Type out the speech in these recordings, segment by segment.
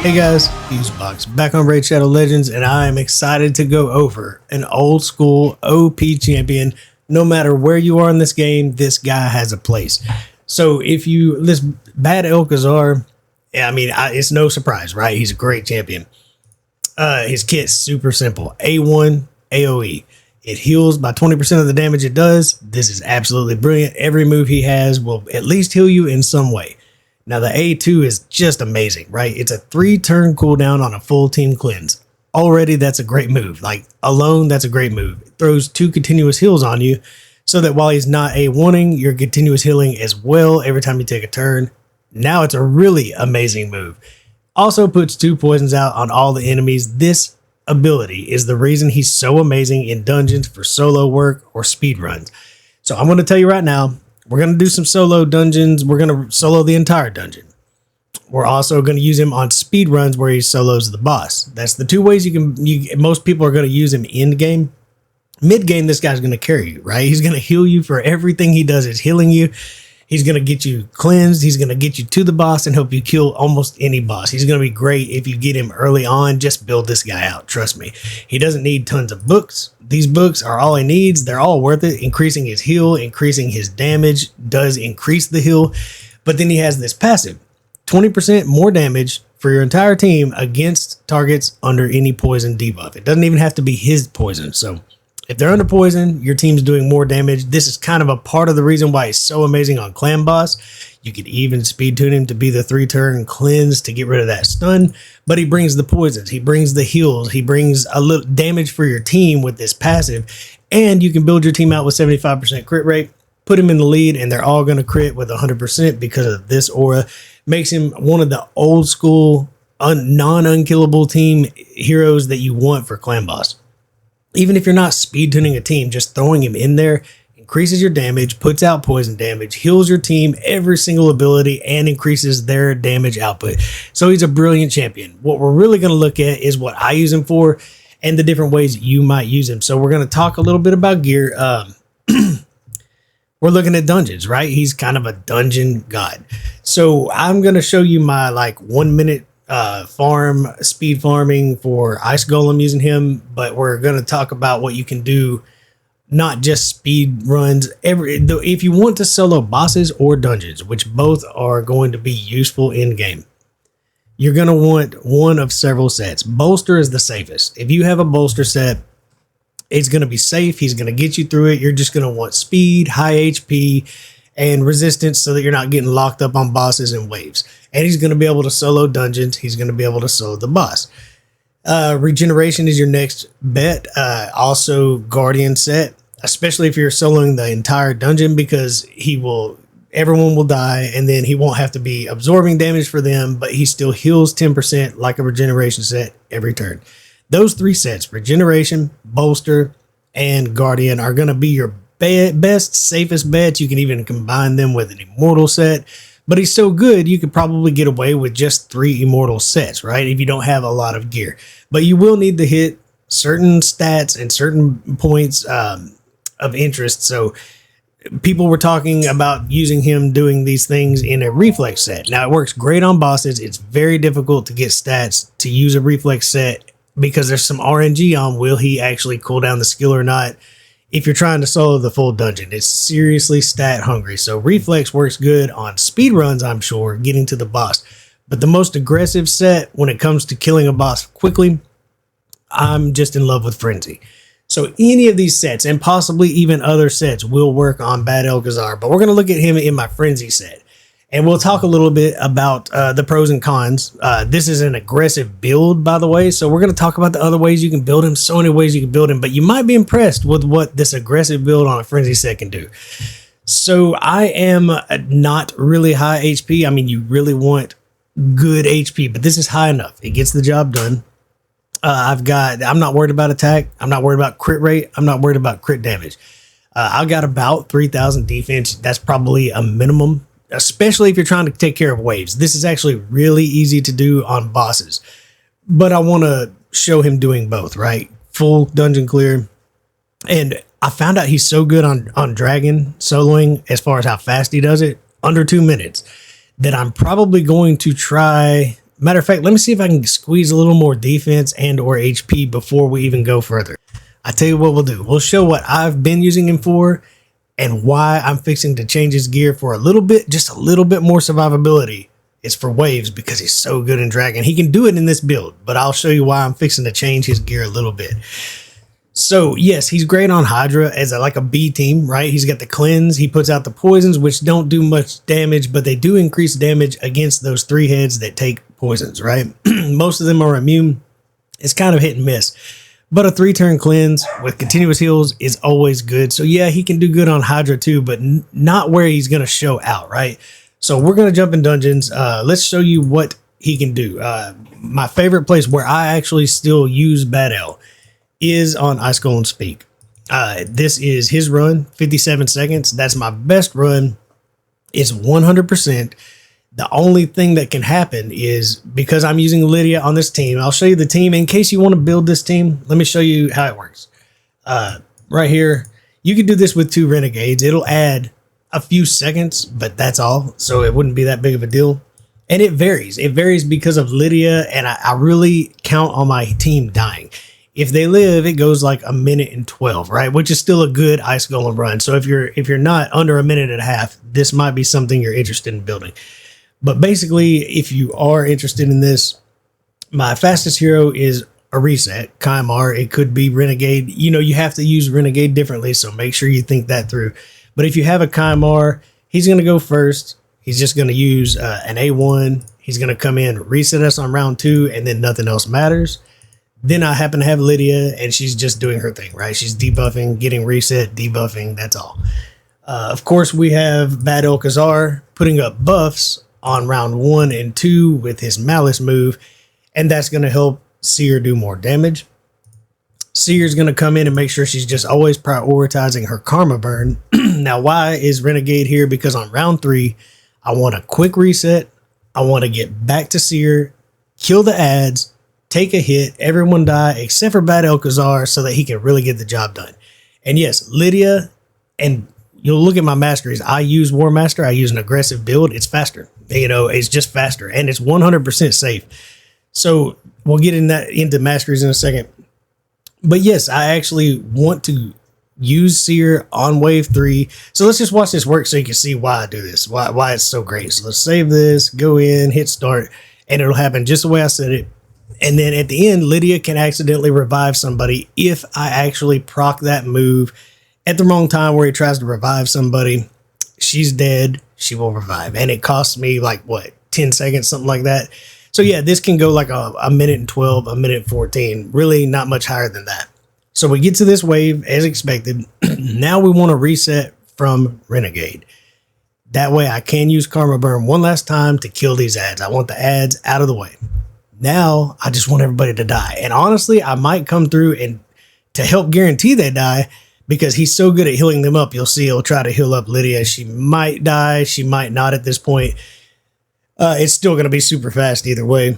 Hey guys, Fusebox back on Raid Shadow Legends, and I am excited to go over an old school OP champion. No matter where you are in this game, this guy has a place. So if you this bad El-Kazar, it's no surprise, right? He's a great champion. His kit's super simple: A1 AOE. It heals by 20% of the damage it does. This is absolutely brilliant. Every move he has will at least heal you in some way. Now the A2 is just amazing, right? It's a 3-turn cooldown on a full team cleanse. Already that's a great move. Like alone, that's a great move. It throws 2 continuous heals on you so that while he's not A1ing, you're continuous healing as well every time you take a turn. Now it's a really amazing move. Also puts 2 poisons out on all the enemies. This ability is the reason he's so amazing in dungeons for solo work or speed runs. So I'm going to tell you right now, we're going to do some solo dungeons. We're going to solo the entire dungeon. We're also going to use him on speed runs where he solos the boss. That's the 2 ways most people are going to use him in game. Mid game, this guy's going to carry you, right? He's going to heal you for everything he does is healing you. He's going to get you cleansed. He's going to get you to the boss and help you kill almost any boss. He's going to be great if you get him early on. Just build this guy out. Trust me. He doesn't need tons of books. These books are all he needs. They're all worth it. Increasing his heal, increasing his damage does increase the heal. But then he has this passive. 20% more damage for your entire team against targets under any poison debuff. It doesn't even have to be his poison. So if they're under poison, your team's doing more damage. This is kind of a part of the reason why he's so amazing on clan boss. You could even speed tune him to be the 3-turn cleanse to get rid of that stun. But he brings the poisons. He brings the heals. He brings a little damage for your team with this passive. And you can build your team out with 75% crit rate. Put him in the lead, and they're all going to crit with 100% because of this aura. Makes him one of the old school, non-unkillable team heroes that you want for clan boss. Even if you're not speed tuning a team, just throwing him in there increases your damage, puts out poison damage, heals your team, every single ability, and increases their damage output. So he's a brilliant champion. What we're really going to look at is what I use him for and the different ways you might use him. So we're going to talk a little bit about gear. We're looking at dungeons, right? He's kind of a dungeon god. So I'm going to show you my 1 minute speed farming for Ice Golem using him, but we're going to talk about what you can do, not just speed runs. If you want to solo bosses or dungeons, which both are going to be useful in game, you're going to want one of several sets. Bolster is the safest. If you have a bolster set, it's going to be safe. He's going to get you through it. You're just going to want speed, high HP, and resistance so that you're not getting locked up on bosses and waves. And he's going to be able to solo dungeons. He's going to be able to solo the boss. Regeneration is your next bet. Also Guardian set, especially if you're soloing the entire dungeon, because everyone will die, and then he won't have to be absorbing damage for them, but he still heals 10% like a regeneration set every turn. Those 3 sets, regeneration, bolster, and guardian, are going to be your best, safest bets. You can even combine them with an immortal set, but he's so good you could probably get away with just 3 immortal sets, right? If you don't have a lot of gear, but you will need to hit certain stats and certain points of interest. So people were talking about using him doing these things in a reflex set. Now it works great on bosses. It's very difficult to get stats to use a reflex set because there's some RNG on will he actually cool down the skill or not. If you're trying to solo the full dungeon, it's seriously stat hungry. So reflex works good on speed runs, I'm sure, getting to the boss. But the most aggressive set when it comes to killing a boss quickly, I'm just in love with Frenzy. So any of these sets, and possibly even other sets, will work on bad El-Kazar. But we're going to look at him in my Frenzy set. And we'll talk a little bit about the pros and cons. This is an aggressive build, by the way. So we're going to talk about the other ways you can build him. So many ways you can build him. But you might be impressed with what this aggressive build on a Frenzy set can do. So I am not really high HP. I mean, you really want good HP. But this is high enough. It gets the job done. I'm not worried about attack. I'm not worried about crit rate. I'm not worried about crit damage. I've got about 3,000 defense. That's probably a minimum, especially if you're trying to take care of waves. This is actually really easy to do on bosses, but I want to show him doing both, right? Full dungeon clear. And I found out he's so good on dragon soloing as far as how fast he does it, under 2 minutes, that I'm probably going to try Matter of fact, let me see if I can squeeze a little more defense and or HP before we even go further. I tell you what we'll do. We'll show what I've been using him for and why I'm fixing to change his gear for a little bit, just a little bit more survivability. It's for waves because he's so good in Dragon. He can do it in this build, but I'll show you why I'm fixing to change his gear a little bit. So yes, he's great on Hydra as like a B team, right? He's got the cleanse. He puts out the poisons, which don't do much damage, but they do increase damage against those 3 heads that take poisons, right? Most of them are immune. It's kind of hit and miss, but a 3-turn cleanse with continuous heals is always good. So yeah, he can do good on Hydra too, but not where he's going to show out, right? So we're going to jump in dungeons. Let's show you what he can do. My favorite place where I actually still use Bad L is on Ice Golem Speak. This is his run, 57 seconds. That's my best run. It's 100%. The only thing that can happen is because I'm using Lydia on this team. I'll show you the team in case you want to build this team. Let me show you how it works. Right here, you can do this with 2 renegades. It'll add a few seconds, but that's all. So it wouldn't be that big of a deal. And it varies. It varies because of Lydia, and I really count on my team dying. If they live, it goes like 1:12, right? Which is still a good Ice Golem run. So if you're not under 1.5 minutes, this might be something you're interested in building. But basically, if you are interested in this, my fastest hero is a reset, Kymar. It could be Renegade. You know, you have to use Renegade differently, so make sure you think that through. But if you have a Kymar, he's going to go first. He's just going to use an A1. He's going to come in, reset us on round 2, and then nothing else matters. Then I happen to have Lydia, and she's just doing her thing, right? She's debuffing, getting reset, debuffing, that's all. Of course, we have bad El-Kazar putting up buffs on round 1 and 2 with his Malice move, and that's going to help Seer do more damage. Seer's going to come in and make sure she's just always prioritizing her Karma burn. Now, why is Renegade here? Because on round 3, I want a quick reset. I want to get back to Seer, kill the ads, take a hit, everyone die except for bad El-Kazar so that he can really get the job done. And yes, Lydia, and you'll look at my masteries. I use War Master. I use an aggressive build. It's faster. You know, it's just faster and it's 100% safe. So we'll get into masteries in a second. But yes, I actually want to use Seer on wave 3. So let's just watch this work so you can see why I do this, why it's so great. So let's save this, go in, hit start, and it'll happen just the way I said it. And then at the end, Lydia can accidentally revive somebody if I actually proc that move at the wrong time where he tries to revive somebody. She's dead. She will revive. And it costs me like, what, 10 seconds, something like that. So yeah, this can go like a 1:12, 1:14. Really not much higher than that. So we get to this wave as expected. Now we want to reset from Renegade. That way I can use Karma Burn one last time to kill these ads. I want the ads out of the way. Now I just want everybody to die. And honestly, I might come through and to help guarantee they die because he's so good at healing them up. You'll see he'll try to heal up Lydia. She might die. She might not at this point. It's still going to be super fast either way.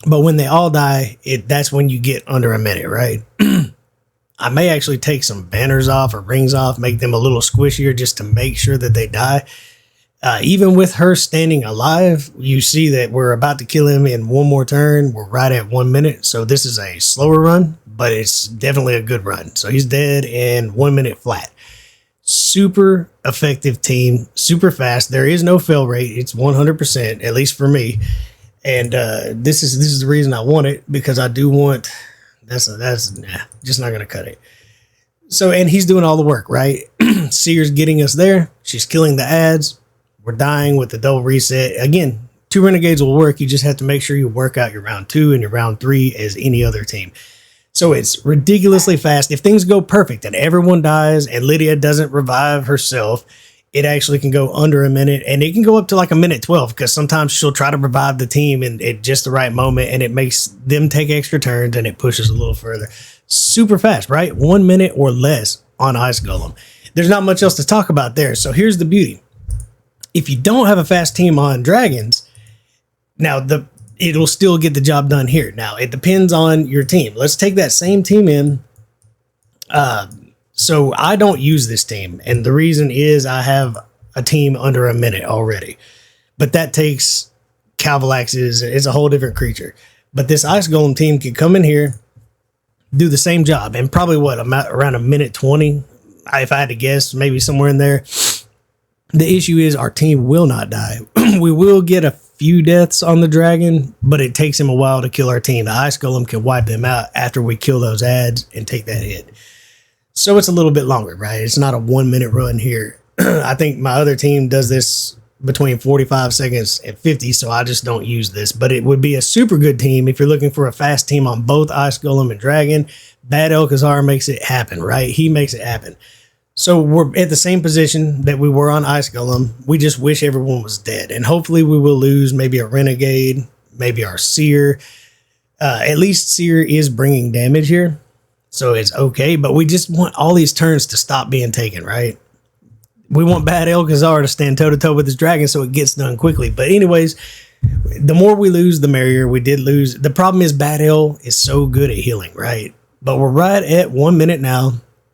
But when they all die, that's when you get under a minute, right? I may actually take some banners off or rings off, make them a little squishier just to make sure that they die. Even with her standing alive, you see that we're about to kill him in one more turn. We're right at 1 minute. So this is a slower run, but it's definitely a good run. So he's dead in 1 minute flat. Super effective team, super fast. There is no fail rate. It's 100%, at least for me. And this is the reason I want it, because I do want, that's just not going to cut it. So, and he's doing all the work, right? Seer's getting us there. She's killing the ads. We're dying with the double reset. Again, 2 renegades will work. You just have to make sure you work out your round 2 and your round 3 as any other team. So it's ridiculously fast. If things go perfect and everyone dies and Lydia doesn't revive herself, it actually can go under a minute, and it can go up to like 1:12 because sometimes she'll try to revive the team at just the right moment, and it makes them take extra turns and it pushes a little further. Super fast, right? 1 minute or less on Ice Golem. There's not much else to talk about there. So here's the beauty. If you don't have a fast team on dragons, now it'll still get the job done here. Now it depends on your team. Let's take that same team in. So I don't use this team, and the reason is I have a team under a minute already, but that takes Calvalaxes. It's a whole different creature. But this Ice Golem team can come in here, do the same job, and probably around a minute 20, if I had to guess, maybe somewhere in there. The issue is our team will not die. We will get a few deaths on the dragon, but it takes him a while to kill our team. The Ice Golem can wipe them out after we kill those ads and take that hit. So it's a little bit longer, right? It's not a 1 minute run here. I think my other team does this between 45 seconds and 50, so I just don't use this. But it would be a super good team if you're looking for a fast team on both Ice Golem and Dragon. Bad El-Kazar makes it happen, right? He makes it happen. So we're at the same position that we were on Ice Golem. We just wish everyone was dead. And hopefully we will lose maybe a Renegade, maybe our Seer. At least Seer is bringing damage here, so it's okay. But we just want all these turns to stop being taken, right? We want bad El-Kazar to stand toe-to-toe with his dragon so it gets done quickly. But anyways, the more we lose, the merrier. We did lose. The problem is bad El is so good at healing, right? But we're right at 1 minute now,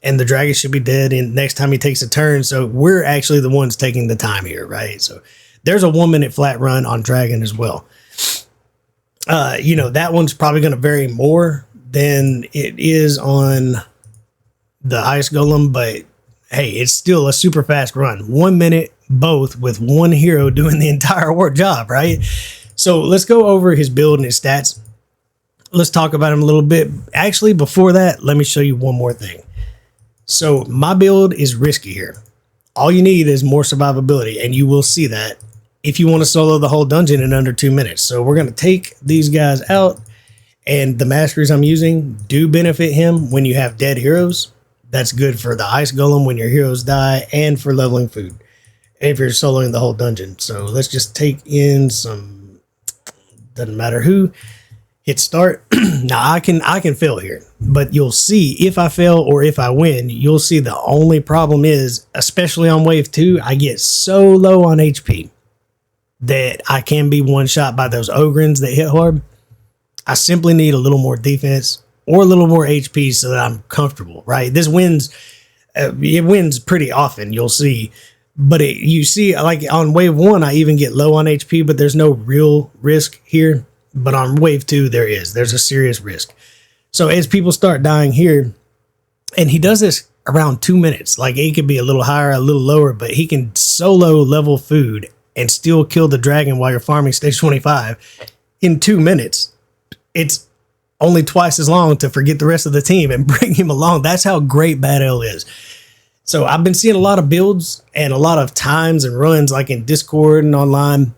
and the dragon should be dead in next time he takes a turn. So we're actually the ones taking the time here, right? So there's a 1 minute flat run on dragon as well. That one's probably going to vary more than it is on the Ice Golem, but hey, it's still a super fast run. 1 minute, both with one hero doing the entire work job, right? So let's go over his build and his stats. Let's talk about him a little bit. Actually, before that, let me show you one more thing. So my build is risky here. All you need is more survivability, and you will see that if you want to solo the whole dungeon in under 2 minutes. So we're going to take these guys out, and the masteries I'm using do benefit him when you have dead heroes. That's good for the Ice Golem when your heroes die, and for leveling food if you're soloing the whole dungeon. So let's just take in some, doesn't matter who. Hit start. Now I can fail here, but you'll see if I fail or if I win, you'll see the only problem is, especially on wave 2, I get so low on HP that I can be one shot by those Ogrins that hit hard. I simply need a little more defense or a little more HP so that I'm comfortable, right? This wins, it wins pretty often, you'll see. But you see, like on wave 1, I even get low on HP, but there's no real risk here. But on wave 2, there's a serious risk. So as people start dying here, and he does this around 2 minutes, like it could be a little higher, a little lower, but he can solo level food and still kill the dragon while you're farming stage 25 in 2 minutes. It's only twice as long to forget the rest of the team and bring him along. That's how great Bad El is. So I've been seeing a lot of builds and a lot of times and runs like in Discord and online.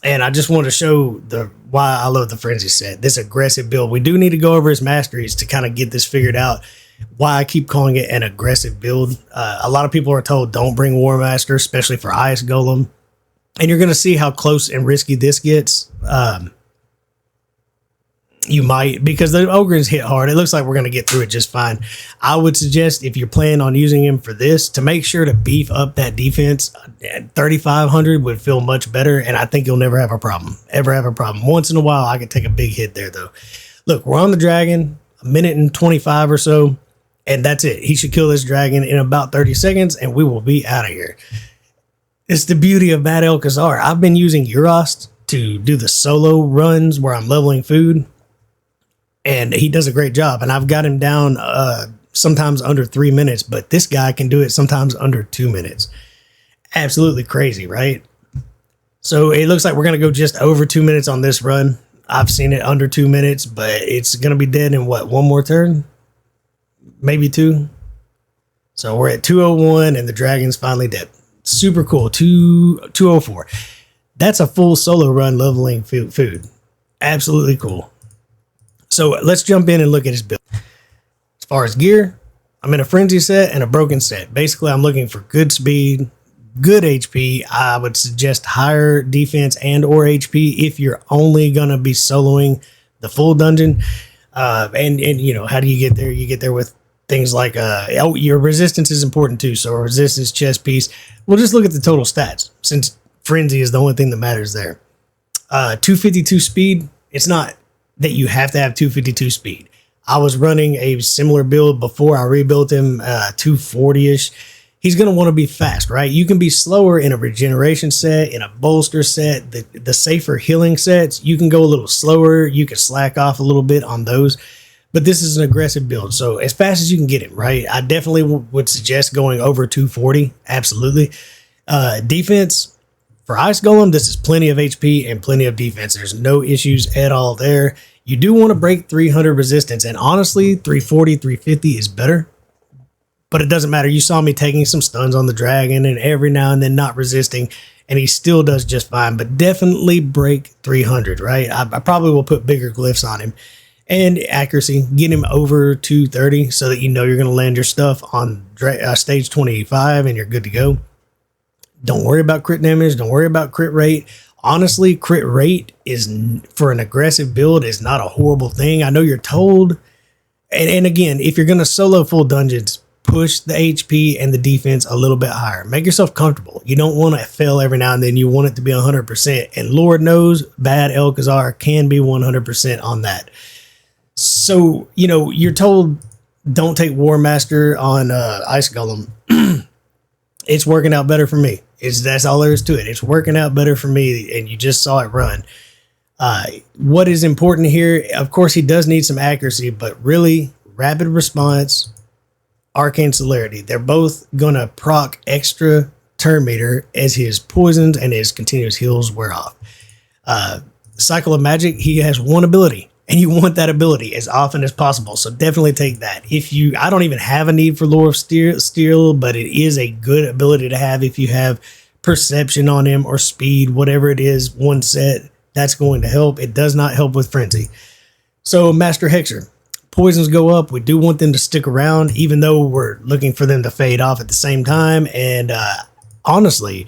And I just want to show why I love the Frenzy set, this aggressive build. We do need to go over his masteries to kind of get this figured out, why I keep calling it an aggressive build. A lot of people are told don't bring War Master, especially for Ice Golem. And you're going to see how close and risky this gets. You might, because the Ogrins hit hard. It looks like we're going to get through it just fine. I would suggest if you're planning on using him for this, to make sure to beef up that defense. 3,500 would feel much better, and I think you'll never have a problem. Ever have a problem. Once in a while, I could take a big hit there, though. Look, we're on the dragon, a minute and 25 or so, and that's it. He should kill this dragon in about 30 seconds, and we will be out of here. It's the beauty of Bad El-Kazar. I've been using Euros to do the solo runs where I'm leveling food, and he does a great job. And I've got him down sometimes under 3 minutes, but this guy can do it sometimes under 2 minutes. Absolutely crazy, right? So it looks like we're going to go just over 2 minutes on this run. I've seen it under 2 minutes, but it's going to be dead in what, one more turn? Maybe two? So we're at 201 and the dragon's finally dead. Super cool. 204. That's a full solo run leveling food. Absolutely cool. So let's jump in and look at his build. As far as gear, I'm in a frenzy set and a broken set. Basically, I'm looking for good speed, good HP. I would suggest higher defense and or HP if you're only going to be soloing the full dungeon. And you know, how do you get there? You get there with things like your resistance is important too. So resistance, chest piece. We'll just look at the total stats since frenzy is the only thing that matters there. 252 speed. It's not that you have to have 252 speed. I was running a similar build before I rebuilt him, 240-ish. he's going to want to be fast, right? You can be slower in a regeneration set, in a bolster set, the safer healing sets. You can go a little slower. You can slack off a little bit on those. But this is an aggressive build. So as fast as you can get him, right? I definitely would suggest going over 240. Absolutely. Defense for Ice Golem, this is plenty of HP and plenty of defense. There's no issues at all there. You do want to break 300 resistance. And honestly, 340, 350 is better. But it doesn't matter. You saw me taking some stuns on the dragon and every now and then not resisting. And he still does just fine. But definitely break 300, right? I probably will put bigger glyphs on him. And accuracy, get him over 230 so that you know you're going to land your stuff on stage 25 and you're good to go. Don't worry about crit damage. Don't worry about crit rate. Honestly, crit rate is, for an aggressive build, is not a horrible thing. I know you're told. And again, if you're going to solo full dungeons, push the HP and the defense a little bit higher. Make yourself comfortable. You don't want to fail every now and then. You want it to be 100%. And Lord knows, bad El-Kazar can be 100% on that. So, you know, you're told don't take War Master on Ice Golem. It's working out better for me. That's all there is to it. It's working out better for me, and you just saw it run. What is important here, of course, he does need some accuracy, but really, rapid response, arcane celerity. They're both going to proc extra turn meter as his poisons and his continuous heals wear off. Cycle of Magic, he has one ability. And you want that ability as often as possible. So definitely take that. I don't even have a need for Lore of Steel, but it is a good ability to have if you have perception on him or speed, whatever it is, one set, that's going to help. It does not help with Frenzy. So Master Hexer, poisons go up. We do want them to stick around, even though we're looking for them to fade off at the same time. And honestly,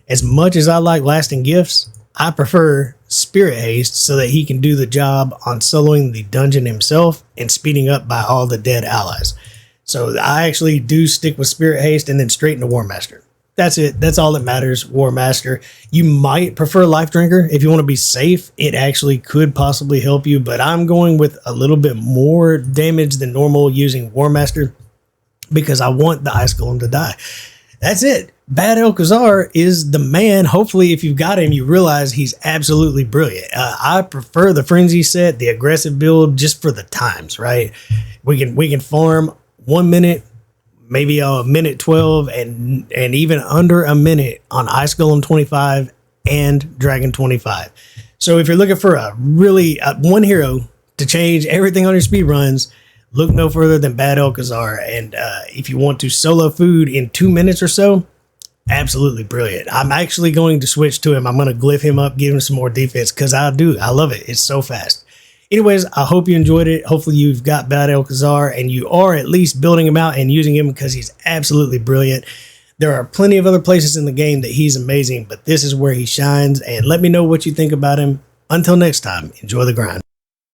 as much as I like lasting gifts, I prefer Spirit Haste so that he can do the job on soloing the dungeon himself and speeding up by all the dead allies. So I actually do stick with Spirit Haste and then straight into War Master. That's it. That's all that matters, War Master. You might prefer Life Drinker. If you want to be safe, it actually could possibly help you, but I'm going with a little bit more damage than normal using War Master because I want the Ice Golem to die. That's it. Bad El-Kazar is the man. Hopefully, if you've got him, you realize he's absolutely brilliant. I prefer the Frenzy set, the aggressive build, just for the times, right? We can farm 1 minute, maybe a minute 12, and even under a minute on Ice Golem 25 and Dragon 25. So if you're looking for a really one hero to change everything on your speed runs, look no further than Bad El-Kazar. And if you want to solo food in 2 minutes or so, absolutely brilliant. I'm actually going to switch to him. I'm going to glyph him up, give him some more defense because I love it. It's so fast. Anyways, I hope you enjoyed it. Hopefully you've got Bad El-Kazar and you are at least building him out and using him because he's absolutely brilliant. There are plenty of other places in the game that he's amazing, but this is where he shines. And let me know what you think about him. Until next time, enjoy the grind.